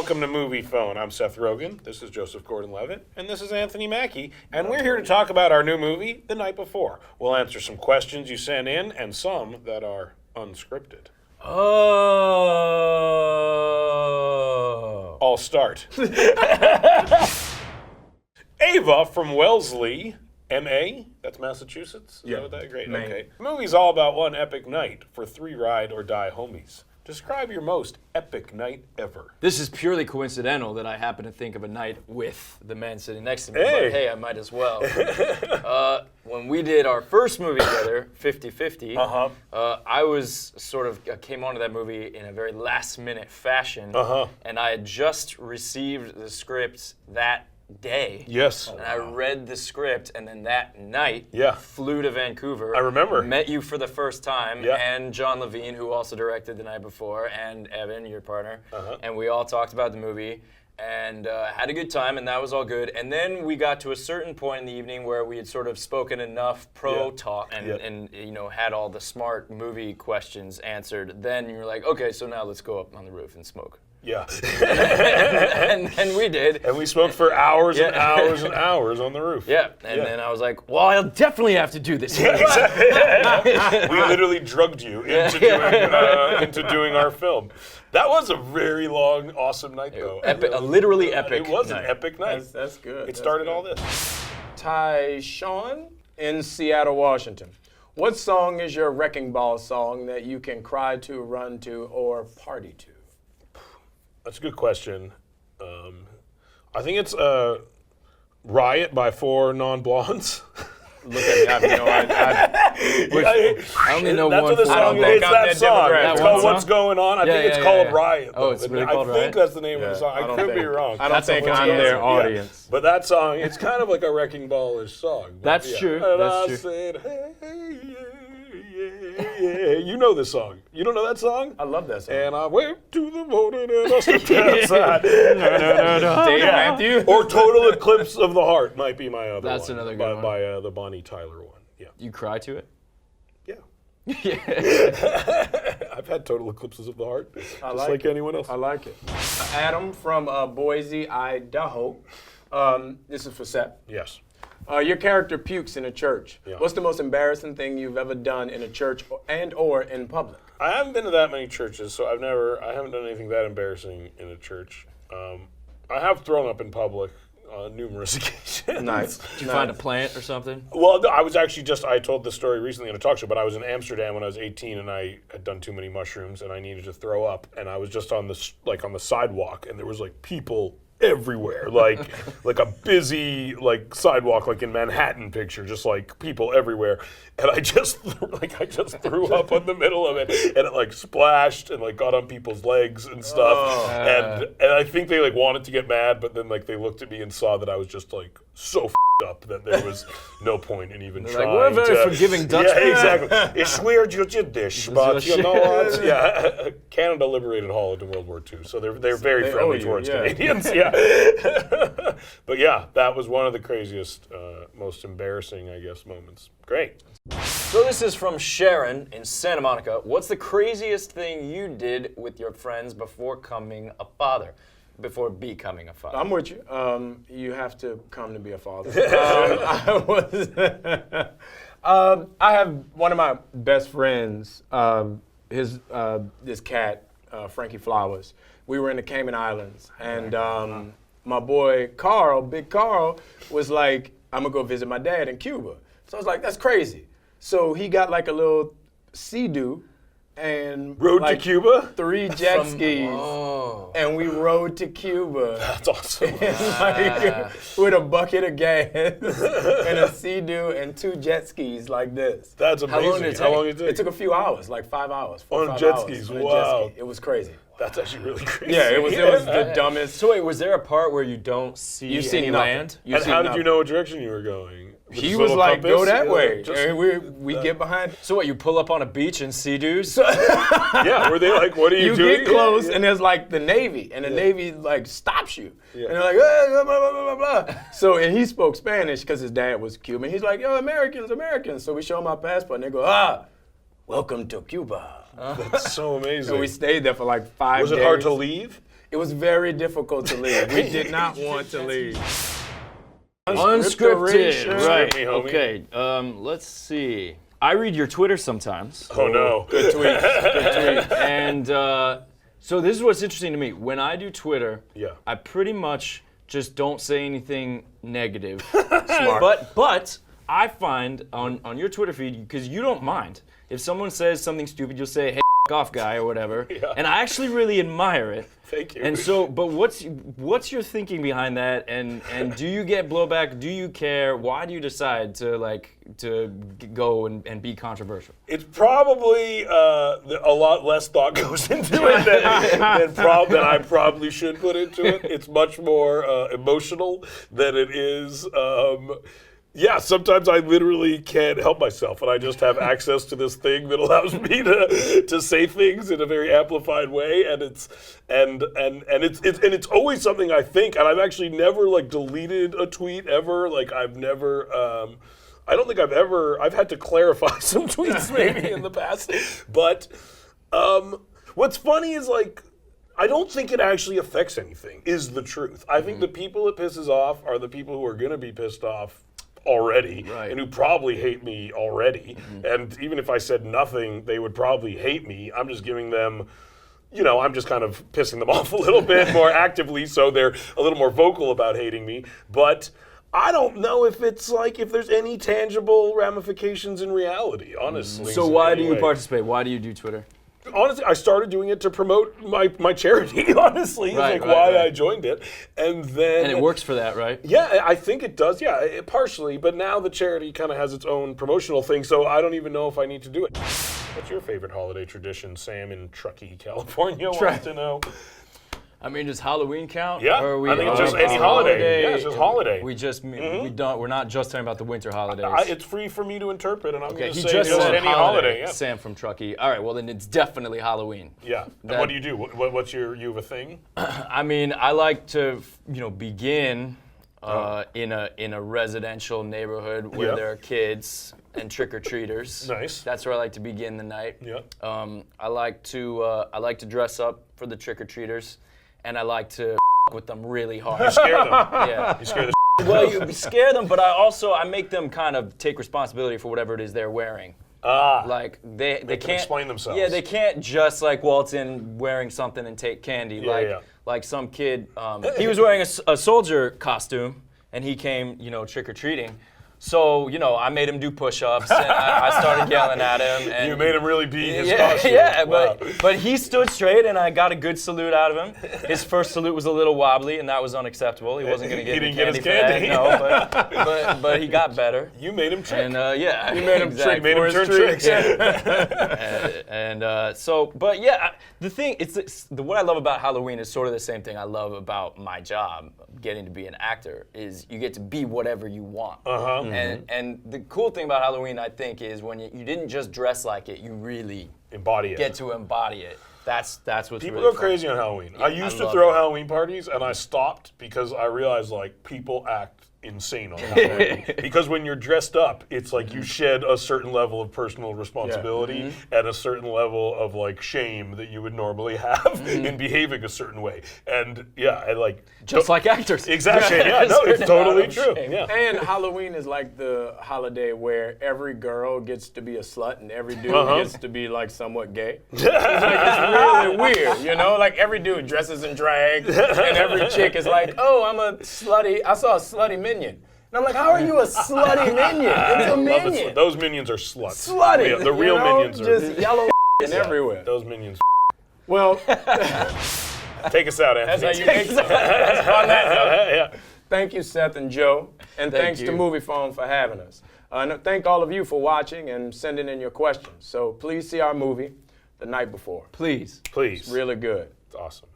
welcome to Movie Phone. I'm Seth Rogen. This is Joseph Gordon-Levitt, and this is Anthony Mackie, and we're here to talk about our new movie, The Night Before. We'll answer some questions you sent in, and some that are unscripted. Oh. I'll start. Ava from Wellesley, M.A., that's Massachusetts? Is that what that? Great, okay. The movie's all about one epic night for 3 ride-or-die homies. Describe your most epic night ever. This is purely coincidental that I happen to think of a night with the man sitting next to me. Hey. But hey, I might as well. When we did our first movie together, 50-50, I was came onto that movie in a very last-minute fashion. And I had just received the script that day. Yes. And I read the script, and then that night, flew to Vancouver. I remember. Met you for the first time, Yeah. and John Levine, who also directed The Night Before, and Evan, your partner. And we all talked about the movie, and had a good time, and that was all good. And then we got to a certain point in the evening where we had sort of spoken enough talk and you know, had all the smart movie questions answered. Then you were like, okay, so now let's go up on the roof and smoke. Yeah. And we did. And we smoked for hours and hours and hours on the roof. Yeah, and then I was like, well, I'll definitely have to do this. Yeah, exactly. We literally drugged you into doing our film. That was a very long, awesome night, though. A literally epic It was night. an epic night. That's good. It started all this. Tyshawn in Seattle, Washington. What song is your wrecking ball song that you can cry to, run to, or party to? That's a good question. I think it's Riot by 4 Non-Blondes. Look at me, I have no idea. I only know That's one. what the song is. It's that song. demographic. It's That called one What's Going On. I think it's called Riot. Oh, it's really called I Riot? think that's the name of the song. I could be wrong. I don't think I'm their audience. But that song, it's kind of like a Wrecking Ball-ish song. That's true. And That's I true. said, hey, yeah. You know this song. You don't know that song? I love that song. And I went to the morning and I stepped outside. Dave Matthews. Or Total Eclipse of the Heart might be my other That's one. another good one. By the Bonnie Tyler one. Yeah. You cry to it? Yeah. Yeah. I've had total eclipses of the heart, just like like anyone else. I like it. Adam from Boise, Idaho. This is for Seth. Yes. Your character pukes in a church. Yeah. What's the most embarrassing thing you've ever done in a church or in public? I haven't been to that many churches, so I haven't done anything that embarrassing in a church. I have thrown up in public on numerous occasions. Nice. Did you find a plant or something? Well, I was actually I told this story recently on a talk show, but I was in Amsterdam when I was 18 and I had done too many mushrooms and I needed to throw up, and I was just on the sidewalk and there was like people everywhere, like a busy sidewalk, like in Manhattan picture, just like people everywhere, and I just threw up in the middle of it, and it like splashed and like got on people's legs and stuff, and I think they like wanted to get mad, but then like they looked at me and saw that I was just like so up that there was no point in even trying. Like, we're very forgiving Dutch. Yeah, exactly. It's weird you did this, but you know what? Yeah, Canada liberated Holland in World War II, so they're very friendly towards Canadians. Yeah, but yeah, that was one of the craziest, most embarrassing, I guess, moments. Great. So this is from Sharon in Santa Monica. What's the craziest thing you did with your friends before becoming a father? I'm with you. You have to come to be a father. I have one of my best friends, this cat, Frankie Flowers. We were in the Cayman Islands, and my boy Carl, Big Carl, was like, I'm gonna go visit my dad in Cuba. So I was like, that's crazy. So he got like a little Sea-Doo and Rode to Cuba? 3 jet skis, and we rode to Cuba. That's awesome. With a bucket of gas and a Sea-Doo and 2 jet skis like this. That's amazing. How long did it How long did it take? It took a few hours, like 5 hours. 4 or On 5 jet hours skis, on a jet wow. ski. It was crazy. That's actually really crazy. Yeah, it was the dumbest. So wait, was there a part where you don't see You see any nothing. land? You And see how did nothing. you know what direction you were going? With He this was little like, compass? go that way. Just- And we get behind. So what, you pull up on a beach in Sea-Doos? yeah, were they like, what are you doing? You get close, and there's like the Navy, and the Navy like stops you. And they're like, blah, blah, blah, blah, blah. So, and he spoke Spanish because his dad was Cuban. He's like, yo, Americans, Americans. So we show him our passport, and they go, welcome to Cuba. That's so amazing. So we stayed there for like 5 days. Was it hard to leave? It was very difficult to leave. We did not want to leave. Unscripted, right? Me, homie. Okay, let's see. I read your Twitter sometimes. Oh no. Good tweets. Good tweets. And so this is what's interesting to me. When I do Twitter, Yeah. I pretty much just don't say anything negative. Smart. But I find on your Twitter feed, because you don't mind, if someone says something stupid, you'll say, hey, off guy or whatever. Yeah. And I actually really admire it. Thank you. And so, but what's your thinking behind that? And do you get blowback? Do you care? Why do you decide to go and be controversial? It's probably a lot less thought goes into it than I probably should put into it. It's much more emotional than it is. Yeah, sometimes I literally can't help myself, and I just have access to this thing that allows me to say things in a very amplified way, and it's always something I think, and I've actually never like deleted a tweet ever. Like I've never. I don't think I've had to clarify some tweets maybe in the past, but what's funny is like. I don't think it actually affects anything, is the truth. I think the people it pisses off are the people who are going to be pissed off already, Right. and who probably hate me already. And even if I said nothing, they would probably hate me. I'm just giving them, I'm just kind of pissing them off a little bit more actively, so they're a little more vocal about hating me. But I don't know if it's like, if there's any tangible ramifications in reality, honestly. So why do you Anyway. participate? Why do you do Twitter? Honestly, I started doing it to promote my charity, honestly. It's Right, like right, why right. I joined it. And then... And it works for that, right? Yeah, I think it does. Yeah, partially. But now the charity kind of has its own promotional thing, so I don't even know if I need to do it. What's your favorite holiday tradition? Sam in Truckee, California wants to know. I mean, does Halloween count? Yeah, Or are we, I think it's just any holiday. Yeah, it's just holiday. We're not just talking about the winter holidays. It's free for me to interpret, and I'm Okay, going he to say just just said any holiday. Yeah. Sam from Truckee. All right, well then it's definitely Halloween. Yeah. And what do you do? What's you have a thing? I mean, I like to, begin in a residential neighborhood where Yeah. there are kids and trick-or-treaters. Nice. That's where I like to begin the night. Yeah. I like to dress up for the trick-or-treaters, and I like to with them really hard. Scare them. Yeah. You scare the Well, you scare them, but I make them kind of take responsibility for whatever it is they're wearing. Like they them can't explain themselves. Yeah, they can't just like waltz in wearing something and take candy. Yeah. Like some kid, he was wearing a soldier costume and he came, trick or treating. So, I made him do push-ups, and I started yelling at him. And You made him really be his yeah, costume. yeah, Wow. but he stood straight, and I got a good salute out of him. His first salute was a little wobbly, and that was unacceptable. He wasn't going to get He any didn't candy get his for that, no, but he got better. You made him trick. And yeah, You made him exactly. trick made for him his turn treats. tricks. But yeah, the thing, what I love about Halloween is sort of the same thing I love about my job, getting to be an actor, is you get to be whatever you want. And the cool thing about Halloween, I think, is when you didn't just dress like it, you really Embody it. get to embody it. That's what's People really go crazy on Halloween. Yeah, I used I to love throw it. Halloween parties, and I stopped because I realized like people act insane on Halloween. Because when you're dressed up, it's like you shed a certain level of personal responsibility and a certain level of like shame that you would normally have in behaving a certain way. And yeah, I like Just like actors. exactly. Yeah, A no, it's certain totally amount of true. shame. Yeah. And Halloween is like the holiday where every girl gets to be a slut and every dude gets to be like somewhat gay. It's really weird, Like every dude dresses in drag and every chick is like, oh, I saw a slutty minion. And I'm like, how are you a slutty minion? It's a Love the minion. those minions are sluts. Slutty. Yeah, the real minions are just yellow and everywhere. those minions. Well, Take us out, Anthony. that's how you make some. That's on that note. Yeah. Thank you, Seth and Joe. And thanks to you. Movie Phone for having us. And thank all of you for watching and sending in your questions. So please see our movie The Night Before. Please. Please. Really good. It's awesome.